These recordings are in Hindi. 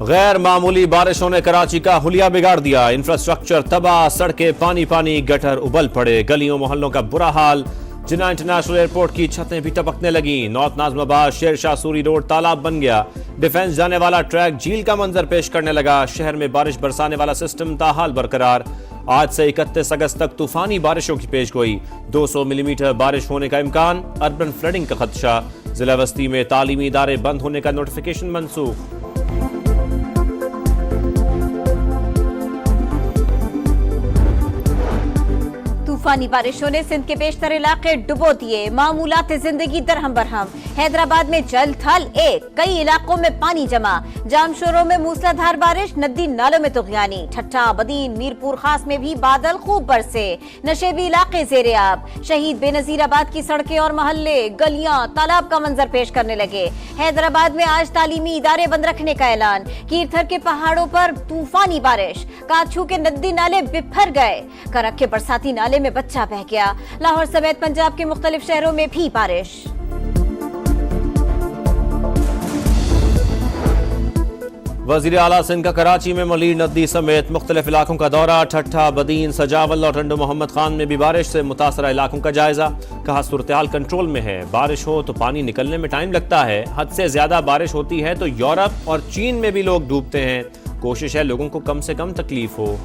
गैर मामूली बारिशों ने कराची का हुलिया बिगाड़ दिया। इंफ्रास्ट्रक्चर तबाह, सड़कें पानी पानी, गटर उबल पड़े, गलियों मोहल्लों का बुरा हाल। जिन्ना इंटरनेशनल एयरपोर्ट की छतें भी टपकने लगी। नॉर्थ नाजमाबाद शेरशाह सूरी रोड तालाब बन गया। डिफेंस जाने वाला ट्रैक झील का मंजर पेश करने लगा। शहर में बारिश बरसाने वाला सिस्टम ताहाल बरकरार। आज से 31 अगस्त तक तूफानी बारिशों की पेशगोई। 200 मिलीमीटर बारिश होने का इम्कान। अर्बन फ्लडिंग का खदशा। जिला बस्ती में तालीमी इदारे बंद होने का नोटिफिकेशन मनसूख। तूफानी बारिशों ने सिंध के बेशतर इलाके डुबो दिए। मामूलात जिंदगी दरहम बरहम। हैदराबाद में जल थल कई इलाकों में पानी जमा। जामशोरों में मूसलाधार बारिश, नदी नालों में तुगयानी। ठट्ठा, बदीन, मीरपुर खास में भी बादल खूब बरसे। नशेबी इलाके जेरे आब। शहीद बेनजीराबाद की सड़कें और मोहल्ले, गलियां तालाब का मंजर पेश करने लगे। हैदराबाद में आज तालीमी इदारे बंद रखने का ऐलान। कीरथर के पहाड़ों पर तूफानी बारिश। काछू के नदी नाले बिफर गए। करक के बरसाती नाले में बच्चा बह गया। लाहौर समेत पंजाब के मुख्तलिफ शहरों में भी बारिश। वजीर आला सिंध का कराची में मलीर नदी समेत मुख्तलिफ इलाकों का दौरा। ठट्ठा, बदीन, सजावल और टंडो मोहम्मद खान में भी बारिश से मुतासरा इलाकों का जायजा। कहा सूरत-ए-हाल कंट्रोल में है। बारिश हो तो पानी निकलने में टाइम लगता है। हद से ज्यादा बारिश होती है तो यूरोप और चीन में भी लोग डूबते हैं। कोशिश है लोगों को कम से कम तकलीफ हो।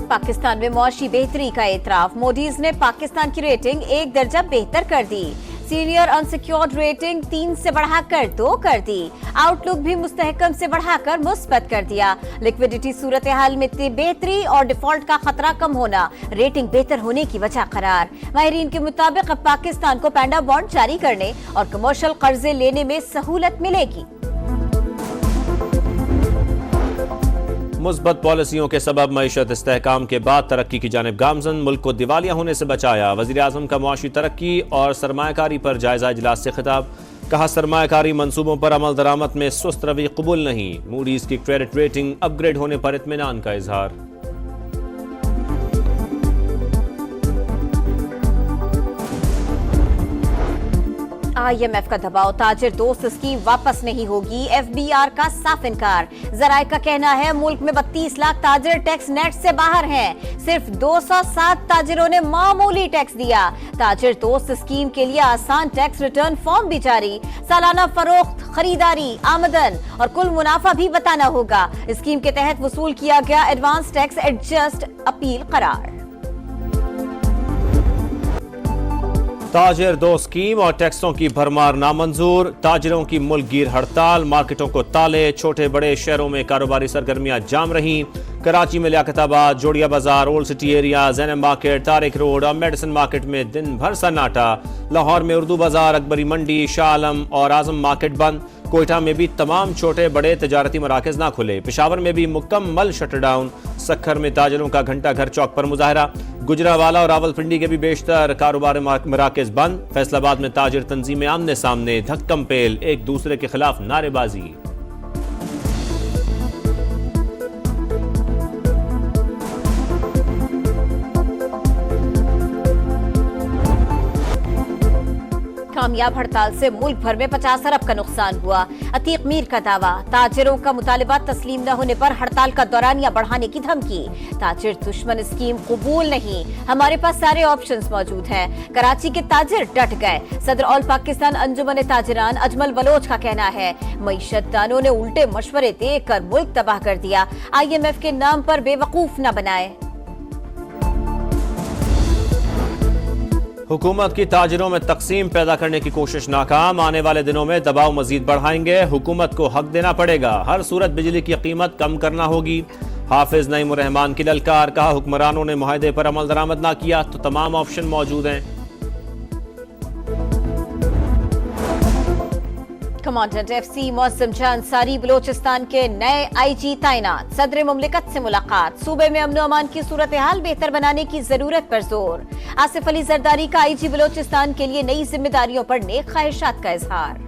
पाकिस्तान में मुआशी बेहतरी का एतराफ। मोडीज ने पाकिस्तान की रेटिंग 1 दर्जा बेहतर कर दी। सीनियर अनसिक्योर्ड रेटिंग 3 से बढ़ाकर 2 कर दी। आउटलुक भी मुस्तहकम से बढ़ाकर मुस्बत कर दिया। लिक्विडिटी सूरत हाल में बेहतरी और डिफॉल्ट का खतरा कम होना रेटिंग बेहतर होने की वजह करार। माहिरीन के मुताबिक अब पाकिस्तान को पैंडा बॉन्ड जारी करने और कमर्शियल कर्जे लेने में सहूलत मिलेगी। मुस्बत पॉलिसियों के सबब मईशत इस्तेहकाम के बाद तरक्की की जानिब गामजन। मुल्क को दिवालिया होने से बचाया। वज़ीर आज़म का मुआशी तरक्की और सरमायाकारी पर जायजा इजलास से खिताब। कहा सरमायाकारी मंसूबों पर अमल दरामद में सुस्त रवि कबूल नहीं। मूडीज की क्रेडिट रेटिंग अपग्रेड होने पर इत्मीनान का इजहार। IMF का दबाव। ताजिर दोस्त स्कीम वापस नहीं होगी। FBR का साफ इनकार। जराए का कहना है मुल्क में 32 लाख ताजिर टैक्स नेट से बाहर हैं। सिर्फ 207 ताजिरों ने मामूली टैक्स दिया। ताजिर दोस्त स्कीम के लिए आसान टैक्स रिटर्न फॉर्म भी जारी। सालाना फरोख्त, खरीदारी, आमदन और कुल मुनाफा भी बताना होगा। स्कीम के तहत वसूल किया गया एडवांस टैक्स एडजस्ट अपील करार। ताजिर दो स्कीम और टैक्सों की भरमार नामंजूर। ताजिरों की मुल्क गिर हड़ताल। मार्केटों को ताले। छोटे बड़े शहरों में कारोबारी सरगर्मियां जाम रही। कराची में लियाकताबाद, जोड़िया बाजार, old city area, Zainab market, Tariq road और मेडिसिन मार्केट में दिन भर सन्नाटा। लाहौर में उर्दू बाजार, अकबरी मंडी, शाह आलम और आजम मार्केट बंद। कोयटा में भी तमाम छोटे बड़े तजारती मराकज ना खुले। पेशावर में भी मुकम्मल शटडाउन। सखर में ताजिरों का घंटा घर चौक पर मुजाहरा। गुजरावाला और रावलपिंडी के भी बेशतर कारोबार मराकज बंद। फैसलाबाद में ताजिर तंजीमें आमने सामने, धक्कम पेल, एक दूसरे के खिलाफ नारेबाजी। कामयाब हड़ताल से मुल्क भर में 50 अरब का नुकसान हुआ। अतीक मीर का दावा। ताजिरों का मुतालिबा तस्लीम न होने पर हड़ताल का दौरानिया बढ़ाने की धमकी। ताजिर दुश्मन स्कीम कबूल नहीं, हमारे पास सारे ऑप्शंस मौजूद हैं। कराची के ताजिर डट गए। सदर ऑल पाकिस्तान अंजुमन ताजिरान अजमल बलोच का कहना है मईशत दानों ने उल्टे मशवरे देकर मुल्क तबाह कर दिया। IMF के नाम पर बेवकूफ न बनाए। हुकूमत की ताजिरों में तकसीम पैदा करने की कोशिश नाकाम। आने वाले दिनों में दबाव मजीद बढ़ाएंगे। हुकूमत को हक देना पड़ेगा। हर सूरत बिजली की कीमत कम करना होगी। हाफिज नईम उर रहमान की ललकार। कहा हुक्मरानों ने मुआहदे पर अमल दरामद ना किया तो तमाम ऑप्शन मौजूद हैं। कमांडेंट FC मौसम जहां अंसारी बलोचिस्तान के नए IG तैनात। सदर मुमलिकत से मुलाकात। सूबे में अमन अमान की सूरत हाल बेहतर बनाने की जरूरत पर जोर। आसिफ अली जरदारी का IG बलोचिस्तान के लिए नई जिम्मेदारियों पर नेक ख्वाहिशात का इजहार।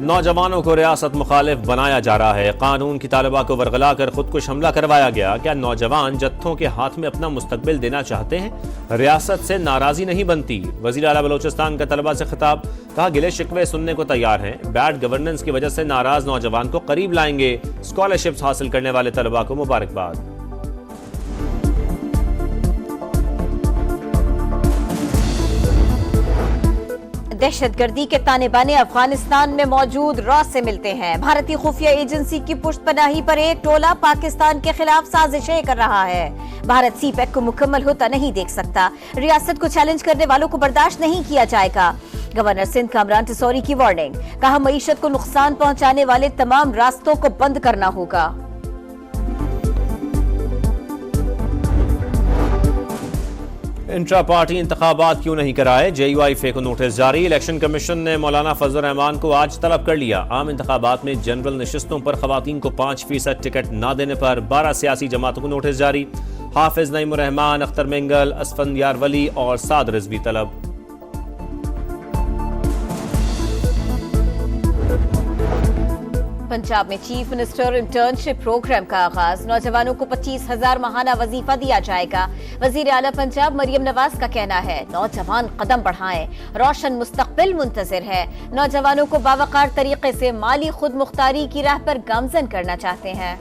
नौजवानों को रियासत मुखालिफ बनाया जा रहा है। कानून की तालिबा को वरगला कर खुदकुश हमला करवाया गया। क्या नौजवान जत्थों के हाथ में अपना मुस्तकबिल देना चाहते हैं? रियासत से नाराजी नहीं बनती। वजीर आला बलोचिस्तान का तलबा से खिताब, कहा गिले शिकवे सुनने को तैयार हैं। बैड गवर्नेंस की वजह से नाराज नौजवान को करीब लाएंगे। स्कॉलरशिप्स हासिल करने वाले तलबा को मुबारकबाद। दहशतगर्दी के ताने बाने अफगानिस्तान में मौजूद रॉ से मिलते हैं। भारतीय खुफिया एजेंसी की पुष्टपनाही पर एक टोला पाकिस्तान के खिलाफ साजिशें कर रहा है। भारत सीपैक को मुकम्मल होता नहीं देख सकता। रियासत को चैलेंज करने वालों को बर्दाश्त नहीं किया जाएगा। गवर्नर सिंध कामरान टिसौरी की वार्निंग, कहा मईशत को नुकसान पहुंचाने वाले तमाम रास्तों को बंद करना होगा। इंट्रा पार्टी इंतखाबात क्यों नहीं कराए? JUIF को नोटिस जारी। इलेक्शन कमीशन ने मौलाना फजल रहमान को आज तलब कर लिया। आम इंतखाबात में जनरल नशिस्तों पर खवातीन को 5% टिकट न देने पर 12 सियासी जमातों को नोटिस जारी। हाफिज नईमुर रहमान, अख्तर मिंगल, असफंदियार वली और साद रिजवी तलब। पंजाब में चीफ मिनिस्टर इंटर्नशिप प्रोग्राम का आगाज। नौजवानों को 25,000 माहाना वजीफा दिया जाएगा। वजीर आला पंजाब मरियम नवाज का कहना है, नौजवान कदम बढ़ाएं, रोशन मुस्तकबिल मुंतजिर है। नौजवानों को बावकार तरीके से माली खुद मुख्तारी की राह पर गामजन करना चाहते हैं।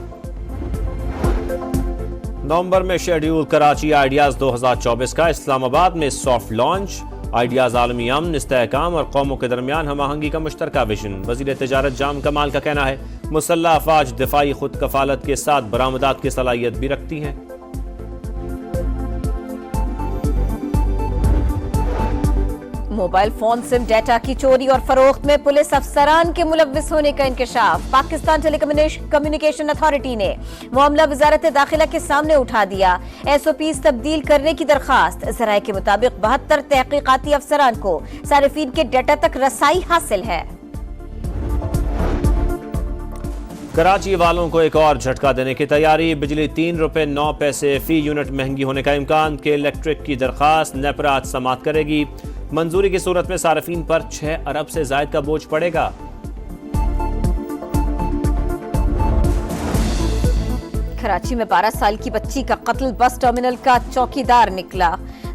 नवंबर में शेड्यूल कराची आइडियाज 2024 का इस्लामाबाद में सॉफ्ट लॉन्च। आइडियाज आलमी अमन, इस्तेहकाम और कौमों के दरमियान हम आहंगी का मुश्तरका विजन। वजीर तिजारत जाम कमाल का कहना है, मुसल्लह अफवाज दिफाई खुद कफालत के साथ बरामदात की सलाहियत भी रखती हैं। मोबाइल फोन सिम डेटा की चोरी और फरोख्त में पुलिस अफसरान के मुलव्विस होने का इंकशाफ। पाकिस्तान टेलीकम्युनिकेशन अथॉरिटी ने मामला वजारत दाखिला के सामने उठा दिया। SOPs तब्दील करने की दरखास्त। जराये के मुताबिक 72 तहकीकाती अफसरान को सारिफीन के डेटा तक रसाई हासिल है। कराची वालों को एक और झटका देने की तैयारी। बिजली 3 रुपए 9 पैसे फी यूनिट महंगी होने का इम्कान। के इलेक्ट्रिक की दरखास्त नेपरा आज समाअत करेगी। मंजूरी की सूरत में सार्फिन पर 6 अरब से जायद का बोझ पड़ेगा। कराची में 12 साल की बच्ची का कत्ल। बस टर्मिनल का चौकीदार निकला।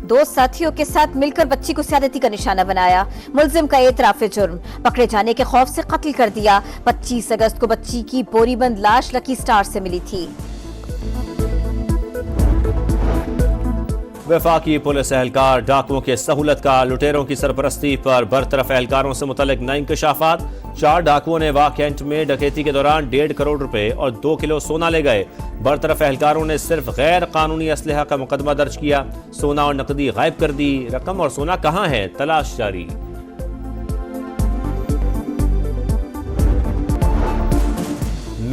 2 साथियों के साथ मिलकर बच्ची को ज्यादती का निशाना बनाया। मुलजिम का एतराफ जुर्म। पकड़े जाने के खौफ से कत्ल कर दिया। 25 अगस्त को बच्ची की बोरीबंद लाश लकी स्टार से मिली थी। वफाकी पुलिस एहलकार डाकुओं के सहूलतकार। लुटेरों की सरपरस्ती पर बरतरफ एहलकारों से मुतल्लिक नए इंकशाफात। 4 डाकुओं ने वाह कैंट में डकैती के दौरान 1.5 करोड़ रुपए और 2 किलो सोना ले गए। बरतरफ एहलकारों ने सिर्फ गैर कानूनी असलहा का मुकदमा दर्ज किया। सोना और नकदी गायब कर दी। रकम और सोना कहां है, तलाश जारी।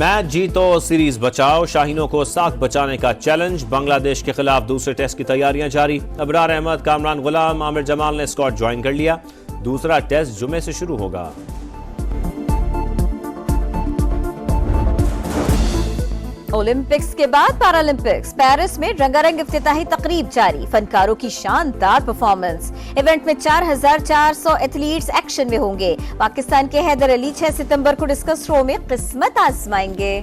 मैच जीतो सीरीज बचाओ। शाहीनों को साख बचाने का चैलेंज। बांग्लादेश के खिलाफ दूसरे टेस्ट की तैयारियां जारी। अबरार अहमद, कामरान गुलाम, आमिर जमाल ने स्क्वाड ज्वाइन कर लिया। दूसरा टेस्ट जुमे से शुरू होगा। ओलंपिक्स के बाद पैरालंपिक्स। पेरिस में रंगारंग इफ्तिताही तकरीब जारी। फनकारों की शानदार परफॉर्मेंस। इवेंट में 4,400 एथलीट्स एक्शन में होंगे। पाकिस्तान के हैदर अली 6 सितंबर को डिस्कस थ्रो में किस्मत आजमाएंगे।